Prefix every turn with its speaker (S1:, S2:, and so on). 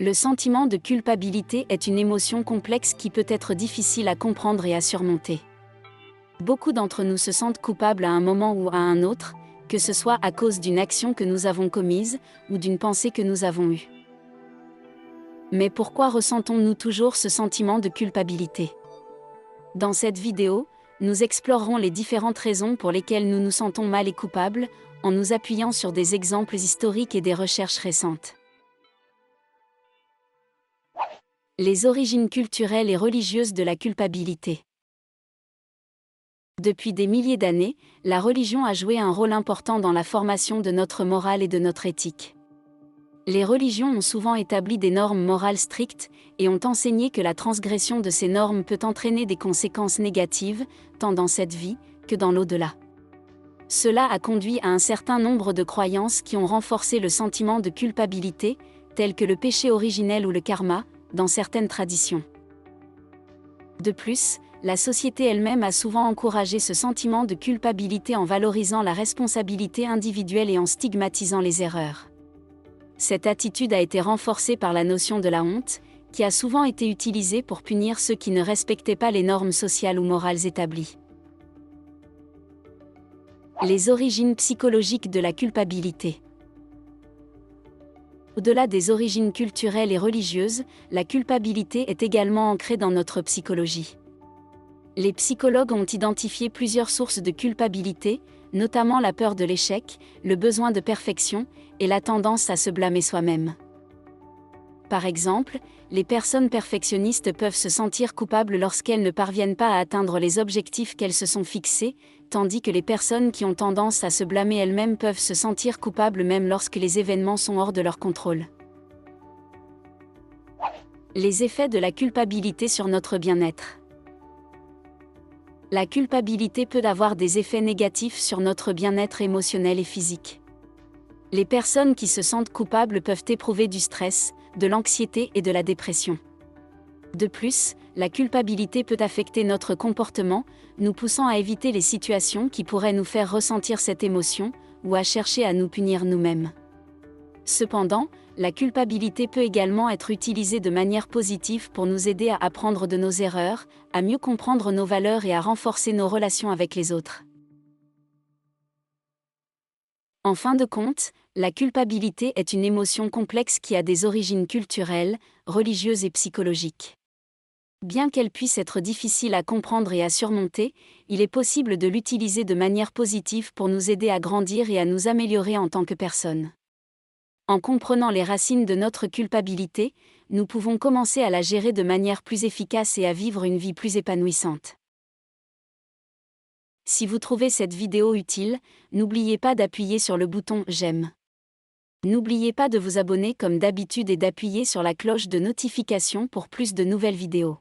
S1: Le sentiment de culpabilité est une émotion complexe qui peut être difficile à comprendre et à surmonter. Beaucoup d'entre nous se sentent coupables à un moment ou à un autre, que ce soit à cause d'une action que nous avons commise ou d'une pensée que nous avons eue. Mais pourquoi ressentons-nous toujours ce sentiment de culpabilité ? Dans cette vidéo, nous explorerons les différentes raisons pour lesquelles nous nous sentons mal et coupables, en nous appuyant sur des exemples historiques et des recherches récentes. Les origines culturelles et religieuses de la culpabilité. Depuis des milliers d'années, la religion a joué un rôle important dans la formation de notre morale et de notre éthique. Les religions ont souvent établi des normes morales strictes et ont enseigné que la transgression de ces normes peut entraîner des conséquences négatives, tant dans cette vie que dans l'au-delà. Cela a conduit à un certain nombre de croyances qui ont renforcé le sentiment de culpabilité, telles que le péché originel ou le karma, dans certaines traditions. De plus, la société elle-même a souvent encouragé ce sentiment de culpabilité en valorisant la responsabilité individuelle et en stigmatisant les erreurs. Cette attitude a été renforcée par la notion de la honte, qui a souvent été utilisée pour punir ceux qui ne respectaient pas les normes sociales ou morales établies. Les origines psychologiques de la culpabilité. Au-delà des origines culturelles et religieuses, la culpabilité est également ancrée dans notre psychologie. Les psychologues ont identifié plusieurs sources de culpabilité, notamment la peur de l'échec, le besoin de perfection et la tendance à se blâmer soi-même. Par exemple, les personnes perfectionnistes peuvent se sentir coupables lorsqu'elles ne parviennent pas à atteindre les objectifs qu'elles se sont fixés, tandis que les personnes qui ont tendance à se blâmer elles-mêmes peuvent se sentir coupables même lorsque les événements sont hors de leur contrôle. Les effets de la culpabilité sur notre bien-être. La culpabilité peut avoir des effets négatifs sur notre bien-être émotionnel et physique. Les personnes qui se sentent coupables peuvent éprouver du stress, de l'anxiété et de la dépression. De plus, la culpabilité peut affecter notre comportement, nous poussant à éviter les situations qui pourraient nous faire ressentir cette émotion, ou à chercher à nous punir nous-mêmes. Cependant, la culpabilité peut également être utilisée de manière positive pour nous aider à apprendre de nos erreurs, à mieux comprendre nos valeurs et à renforcer nos relations avec les autres. En fin de compte, la culpabilité est une émotion complexe qui a des origines culturelles, religieuses et psychologiques. Bien qu'elle puisse être difficile à comprendre et à surmonter, il est possible de l'utiliser de manière positive pour nous aider à grandir et à nous améliorer en tant que personne. En comprenant les racines de notre culpabilité, nous pouvons commencer à la gérer de manière plus efficace et à vivre une vie plus épanouissante. Si vous trouvez cette vidéo utile, n'oubliez pas d'appuyer sur le bouton « J'aime ». N'oubliez pas de vous abonner comme d'habitude et d'appuyer sur la cloche de notification pour plus de nouvelles vidéos.